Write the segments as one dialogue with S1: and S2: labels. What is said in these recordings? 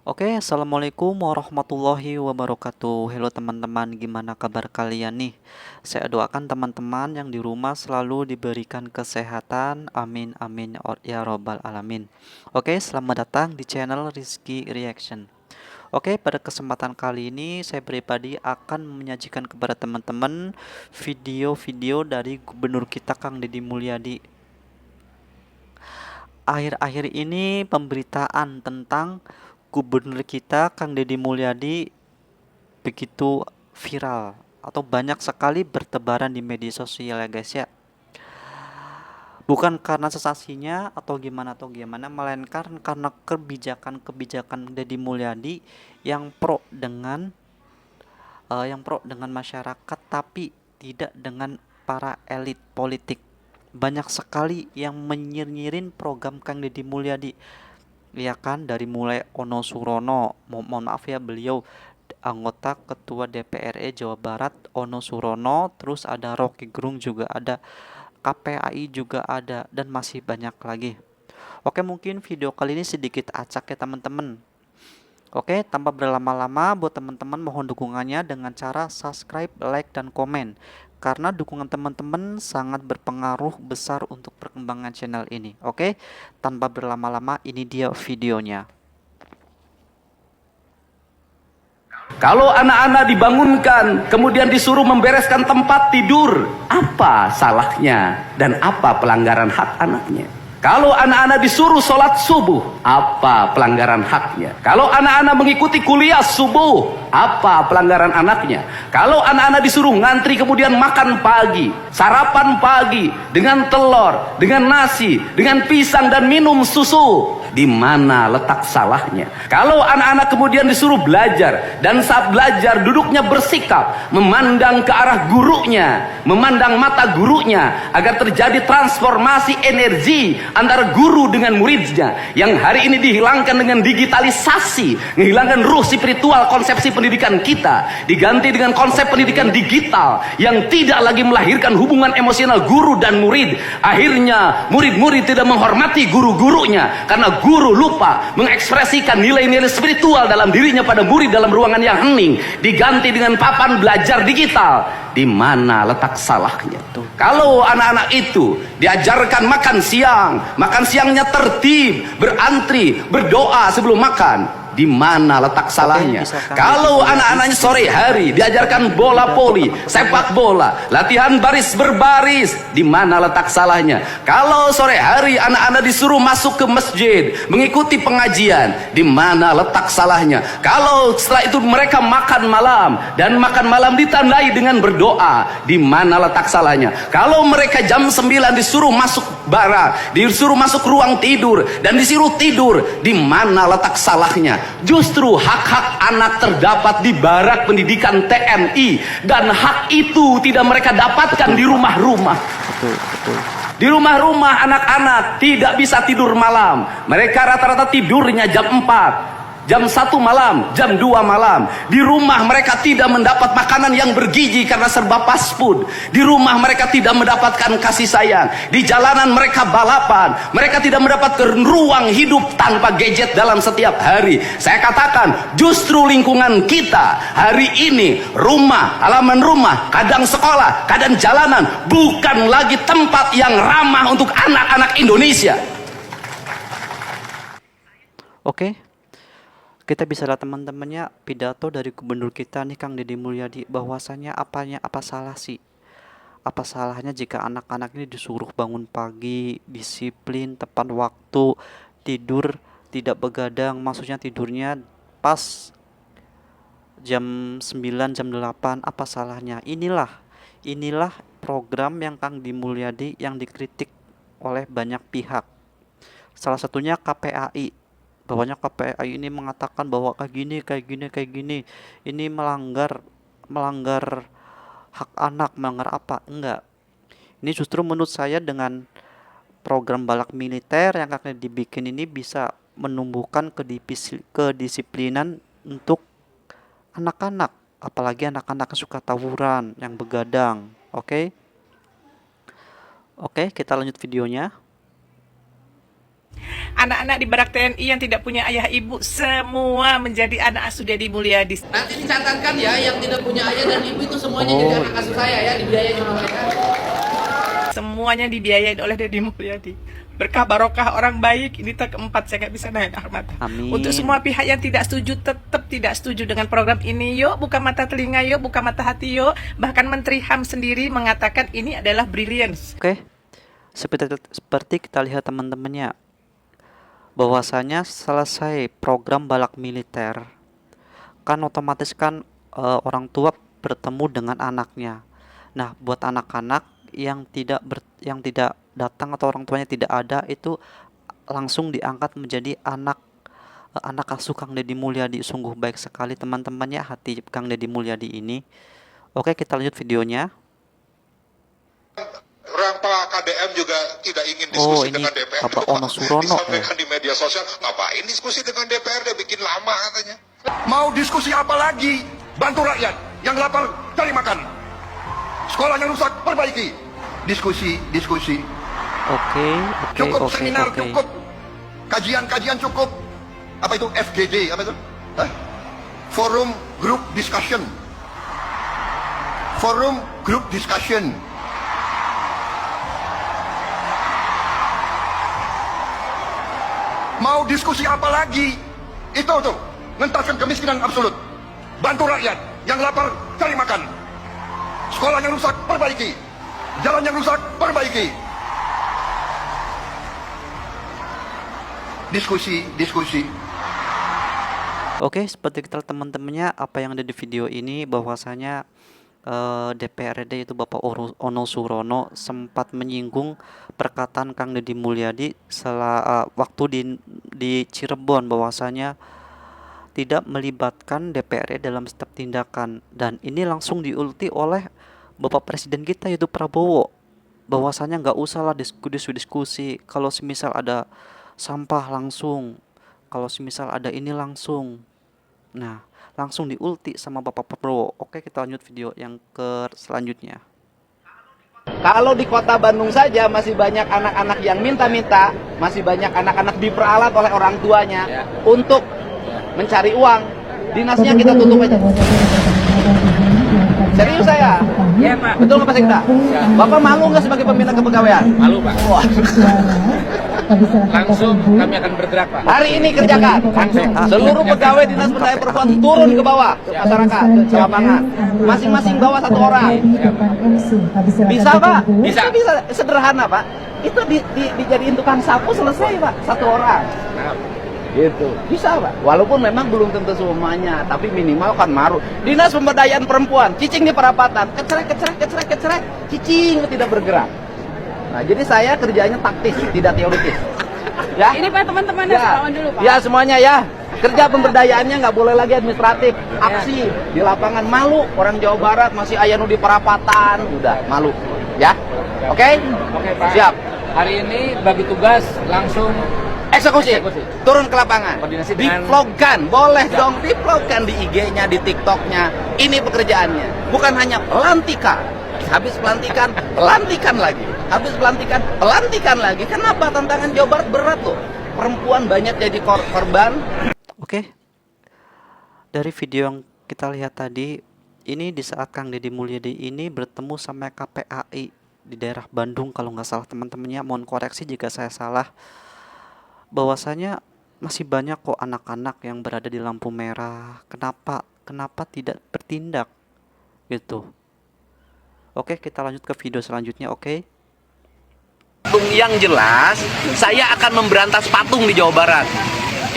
S1: Oke, assalamualaikum warahmatullahi wabarakatuh. Halo teman-teman, gimana kabar kalian nih? Saya doakan teman-teman yang di rumah selalu diberikan kesehatan. Amin, amin, ya robbal alamin. Oke, selamat datang di channel Rizky Reaction. Oke, pada kesempatan kali ini saya pribadi akan menyajikan kepada teman-teman video-video dari Gubernur kita Kang Deddy Mulyadi. Akhir-akhir ini pemberitaan tentang gubernur kita Kang Deddy Mulyadi begitu viral atau banyak sekali bertebaran di media sosial ya guys ya. Bukan karena sensasinya atau gimana, melainkan karena kebijakan-kebijakan Deddy Mulyadi yang pro dengan masyarakat tapi tidak dengan para elit politik. Banyak sekali yang menyinyirin program Kang Deddy Mulyadi, ya kan, dari mulai Ono Surono, mohon maaf ya, beliau anggota ketua DPR Jawa Barat Ono Surono, terus ada Rocky Gerung juga ada, KPAI juga ada, dan masih banyak lagi. Oke, mungkin video kali ini sedikit acak ya teman-teman. Oke, tanpa berlama-lama, buat teman-teman mohon dukungannya dengan cara subscribe, like, dan komen. Karena dukungan teman-teman sangat berpengaruh besar untuk perkembangan channel ini. Oke, tanpa berlama-lama, ini dia videonya.
S2: Kalau anak-anak dibangunkan, kemudian disuruh membereskan tempat tidur, apa salahnya dan apa pelanggaran hak anaknya? Kalau anak-anak disuruh sholat subuh, apa pelanggaran haknya? Kalau anak-anak mengikuti kuliah subuh, apa pelanggaran anaknya? Kalau anak-anak disuruh ngantri kemudian makan pagi, sarapan pagi dengan telur, dengan nasi, dengan pisang dan minum susu, di mana letak salahnya? Kalau anak-anak kemudian disuruh belajar, dan saat belajar duduknya bersikap memandang ke arah gurunya, memandang mata gurunya, agar terjadi transformasi energi antara guru dengan muridnya, yang hari ini dihilangkan dengan digitalisasi, menghilangkan ruh spiritual konsepsi pendidikan kita, diganti dengan konsep pendidikan digital yang tidak lagi melahirkan hubungan emosional guru dan murid. Akhirnya murid-murid tidak menghormati guru-gurunya karena guru lupa mengekspresikan nilai-nilai spiritual dalam dirinya pada murid dalam ruangan yang hening, diganti dengan papan belajar digital. Di mana letak salahnya? Kalau anak-anak itu diajarkan makan siangnya tertib, berantri, berdoa sebelum makan, di mana letak salahnya? Kalau anak-anaknya sore hari diajarkan bola voli, sepak bola, latihan baris berbaris, di mana letak salahnya? Kalau sore hari anak-anak disuruh masuk ke masjid, mengikuti pengajian, di mana letak salahnya? Kalau setelah itu mereka makan malam, dan makan malam ditandai dengan berdoa, di mana letak salahnya? Kalau mereka jam 9 disuruh masuk barak, disuruh masuk ruang tidur, dan disuruh tidur, di mana letak salahnya? Justru hak-hak anak terdapat di barak pendidikan TNI, dan hak itu tidak mereka dapatkan di rumah-rumah. Di rumah-rumah anak-anak tidak bisa tidur malam. Mereka rata-rata tidurnya jam 4, jam 1 malam, jam 2 malam. Di rumah mereka tidak mendapat makanan yang bergizi karena serba fast food. Di rumah mereka tidak mendapatkan kasih sayang. Di jalanan mereka balapan. Mereka tidak mendapatkan ruang hidup tanpa gadget dalam setiap hari. Saya katakan, justru lingkungan kita hari ini, rumah, halaman rumah, kadang sekolah, kadang jalanan, bukan lagi tempat yang ramah untuk anak-anak Indonesia.
S1: Oke, kita bisa lihat teman-temannya pidato dari gubernur kita nih Kang Deddy Mulyadi, bahwasanya apa salah sih? Apa salahnya jika anak-anak ini disuruh bangun pagi, disiplin, tepat waktu, tidur tidak begadang, maksudnya tidurnya pas jam 9, jam 8, apa salahnya? Inilah program yang Kang Deddy Mulyadi yang dikritik oleh banyak pihak. Salah satunya KPAI. Bahwanya KPAI ini mengatakan bahwa kayak gini, ini melanggar hak anak, melanggar apa? Enggak. Ini justru menurut saya dengan program balak militer yang akan dibikin ini bisa menumbuhkan kedisiplinan untuk anak-anak, apalagi anak-anak yang suka tawuran, yang begadang. Oke. Oke, kita lanjut videonya.
S3: anak-anak di Barak TNI yang tidak punya ayah ibu semua menjadi anak asuh Deddy Mulyadi.
S4: Nanti dicatatkan ya, yang tidak punya ayah dan ibu itu semuanya jadi anak asuh saya ya, dibiayain sama saya.
S3: Semuanya dibiayain oleh Deddy Mulyadi. Berkah barokah orang baik, ini tak keempat saya nggak bisa naik Ahmad.
S1: Amin.
S3: Untuk semua pihak yang tidak setuju, tetap tidak setuju dengan program ini, yuk buka mata telinga, yuk buka mata hati, yuk. Bahkan Menteri HAM sendiri mengatakan ini adalah brilliance.
S1: Oke, seperti kita lihat teman-temannya, bahwasanya selesai program balak militer, kan otomatis kan orang tua bertemu dengan anaknya. Nah, buat anak-anak yang tidak datang atau orang tuanya tidak ada, itu langsung diangkat menjadi anak asuh Kang Deddy Mulyadi. Sungguh baik sekali teman-temannya hati Kang Deddy Mulyadi ini. Oke, kita lanjut videonya.
S5: Orang Pak KDM juga tidak ingin diskusi
S1: ini
S5: dengan DPR.
S1: Bapak
S5: Itu,
S1: Ono Surono,
S5: disampaikan di media sosial, ngapain diskusi dengan DPR, dia bikin lama katanya.
S6: Mau diskusi apa lagi? Bantu rakyat yang lapar cari makan. Sekolah yang rusak perbaiki. Diskusi.
S1: Oke.
S6: Cukup seminar, cukup kajian cukup. Apa itu FGD? Apa itu? Hah? Forum Group Discussion. Mau diskusi apa lagi? Itu tuh, ngentaskan kemiskinan absolut. Bantu rakyat yang lapar cari makan. Sekolah yang rusak perbaiki. Jalan yang rusak perbaiki. Diskusi.
S1: Oke, seperti kita teman-temannya apa yang ada di video ini, bahwasanya DPRD itu Bapak Ono Surono sempat menyinggung perkataan Kang Deddy Mulyadi waktu di Cirebon, bahwasanya tidak melibatkan DPRD dalam setiap tindakan, dan ini langsung diulti oleh Bapak Presiden kita yaitu Prabowo, bahwasanya nggak usahlah diskusi, kalau semisal ada sampah langsung, kalau semisal ada ini langsung. Nah, langsung diulti sama Bapak Prabowo. Oke, kita lanjut video yang ke selanjutnya.
S2: Kalau di kota Bandung saja masih banyak anak-anak yang minta-minta, masih banyak anak-anak diperalat oleh orang tuanya untuk mencari uang. Dinasnya kita tutup aja. Serius saya?
S4: Iya Pak.
S2: Betul nggak Pak Sekda? Bapak malu nggak sebagai pembina kepegawaian?
S4: Malu Pak.
S2: Wah.
S4: Langsung kami akan bergerak Pak.
S2: Hari ini kerjakan. Seluruh pegawai dinas pendaya perempuan turun ke bawah, ke masyarakat, ke lapangan. Masing-masing bawa satu orang. Bisa Pak?
S4: Bisa.
S2: Bisa. Sederhana Pak. Itu dijadiin tukang sapu selesai Pak. Satu orang. Gitu. Bisa Pak. Walaupun memang belum tentu semuanya, tapi minimal kan maru. Dinas pemberdayaan perempuan, cicing di perapatan, kecrek, cicing tidak bergerak. Nah, jadi saya kerjanya taktis, tidak teoritis. Ya.
S7: Ini Pak teman-teman
S2: Ya.
S7: salaman dulu Pak.
S2: Ya semuanya ya. Kerja pemberdayaannya nggak boleh lagi administratif, aksi di lapangan. Malu orang Jawa Barat masih ayanu di perapatan, udah malu. Ya. Oke?
S4: Oke Pak.
S2: Siap.
S4: Hari ini bagi tugas langsung
S2: Eksekusi. Turun ke lapangan.
S4: Koordinasi dengan-
S2: Di-vlogkan, boleh dong di-vlogkan di IG-nya, di TikTok-nya. Ini pekerjaannya. Bukan hanya pelantikan. Habis pelantikan lagi. Habis pelantikan lagi. Kenapa tantangan Jawa Barat berat loh? Perempuan banyak jadi korban.
S1: Oke. Dari video yang kita lihat tadi, ini di saat Kang Deddy Mulyadi ini bertemu sama KPAI di daerah Bandung kalau nggak salah teman-temannya. Mohon koreksi jika saya salah. Bahwasanya masih banyak kok anak-anak yang berada di lampu merah. Kenapa tidak bertindak gitu. Oke, kita lanjut ke video selanjutnya. Oke.
S2: Yang jelas, saya akan memberantas patung di Jawa Barat.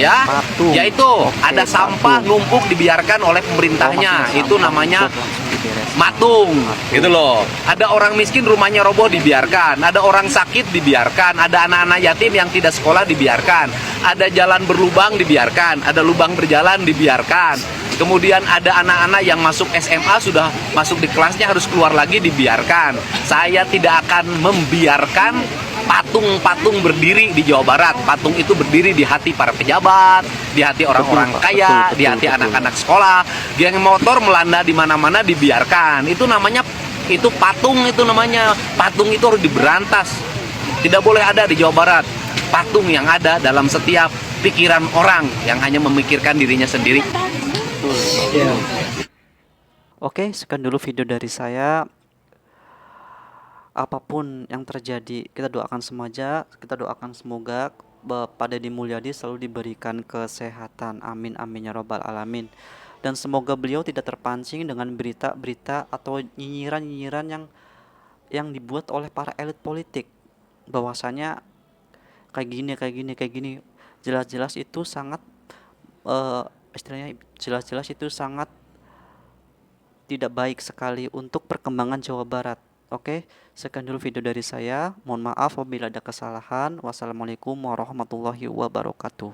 S2: Ya,
S1: Patung.
S2: yaitu
S1: Oke,
S2: ada sampah
S1: patung.
S2: numpuk dibiarkan oleh pemerintahnya.
S1: Maksudnya
S2: Itu
S1: sampah
S2: namanya
S1: numpuk langsung diberesin.
S2: matung, gitu loh. Ada orang miskin rumahnya roboh dibiarkan, ada orang sakit dibiarkan, ada anak-anak yatim yang tidak sekolah dibiarkan, ada jalan berlubang dibiarkan, ada lubang berjalan dibiarkan. Kemudian ada anak-anak yang masuk SMA sudah masuk di kelasnya harus keluar lagi dibiarkan. Saya tidak akan membiarkan patung-patung berdiri di Jawa Barat. Patung itu berdiri di hati para pejabat, di hati orang-orang
S1: Betul, Pak.
S2: kaya,
S1: Betul,
S2: di hati
S1: betul.
S2: anak-anak sekolah. Geng motor melanda di mana-mana dibiarkan. Itu namanya patung itu namanya. Patung itu harus diberantas. Tidak boleh ada di Jawa Barat. patung yang ada dalam setiap pikiran orang yang hanya memikirkan dirinya sendiri.
S1: Oke, sekian dulu video dari saya. Apapun yang terjadi, kita doakan semoga Pak Deddy Mulyadi selalu diberikan kesehatan. Amin amin ya robbal alamin. Dan semoga beliau tidak terpancing dengan berita-berita atau nyinyiran-nyinyiran yang dibuat oleh para elit politik, bahwasanya kayak gini. Jelas-jelas itu sangat istilahnya jelas-jelas itu sangat tidak baik sekali untuk perkembangan Jawa Barat. Oke, sekian dulu video dari saya. Mohon maaf apabila ada kesalahan. Wassalamualaikum warahmatullahi wabarakatuh.